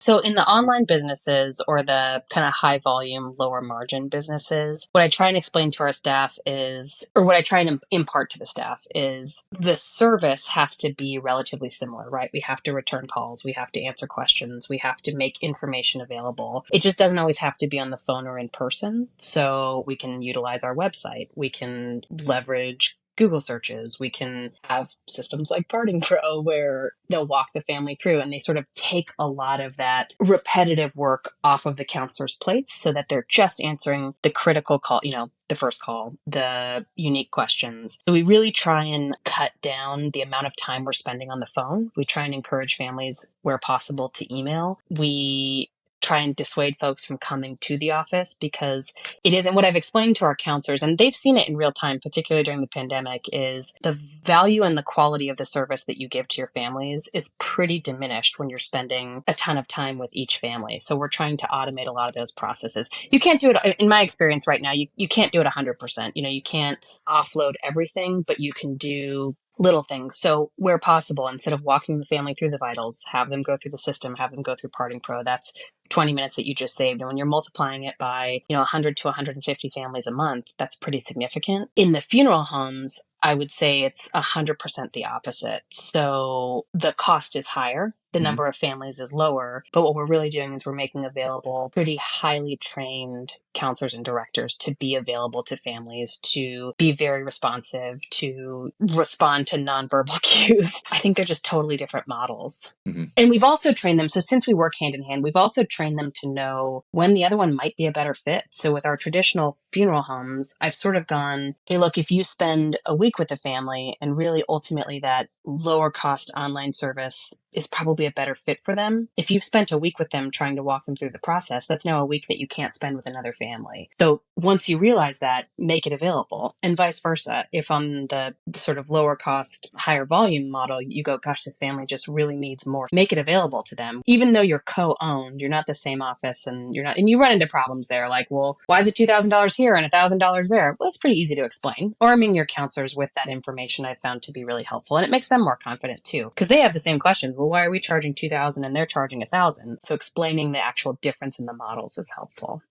So in the online businesses or the kind of high volume, lower margin businesses, what I try and explain to our staff is, or what I try and impart to the staff is the service has to be relatively similar, right? We have to return calls. We have to answer questions. We have to make information available. It just doesn't always have to be on the phone or in person. So we can utilize our website. We can leverage Google searches. We can have systems like Parting Pro where they'll walk the family through and they sort of take a lot of that repetitive work off of the counselor's plates so that they're just answering the critical call, the first call, the unique questions. So we really try and cut down the amount of time we're spending on the phone. We try and encourage families where possible to email. We try and dissuade folks from coming to the office because it isn't what I've explained to our counselors, and they've seen it in real time, particularly during the pandemic, is the value and the quality of the service that you give to your families is pretty diminished when you're spending a ton of time with each family. So we're trying to automate a lot of those processes. You can't do it, in my experience right now, you can't do it 100%. You can't offload everything, but you can do little things. So where possible, instead of walking the family through the vitals, have them go through the system, have them go through Parting Pro. That's 20 minutes that you just saved. And when you're multiplying it by, 100 to 150 families a month, that's pretty significant. In the funeral homes, I would say it's 100% the opposite. So the cost is higher. The Hmm. number of families is lower, but what we're really doing is we're making available pretty highly trained counselors and directors to be available to families, to be very responsive, to respond to nonverbal cues. I think they're just totally different models. Hmm. And we've also trained them. So since we work hand in hand, we've also trained them to know when the other one might be a better fit. So with our traditional funeral homes, I've sort of gone, hey, look, if you spend a week with a family and really ultimately that lower cost online service is probably a better fit for them. If you've spent a week with them trying to walk them through the process, that's now a week that you can't spend with another family. So once you realize that, make it available, and vice versa. If on the sort of lower cost, higher volume model, you go, gosh, this family just really needs more, make it available to them. Even though you're co-owned, you're not the same office and you run into problems there. Like, well, why is it $2,000 here and $1,000 there? Well, it's pretty easy to explain. Arming your counselors with that information I've found to be really helpful. And it makes them more confident too, because they have the same questions. Well, why are we charging 2,000 and they're charging 1,000? So explaining the actual difference in the models is helpful.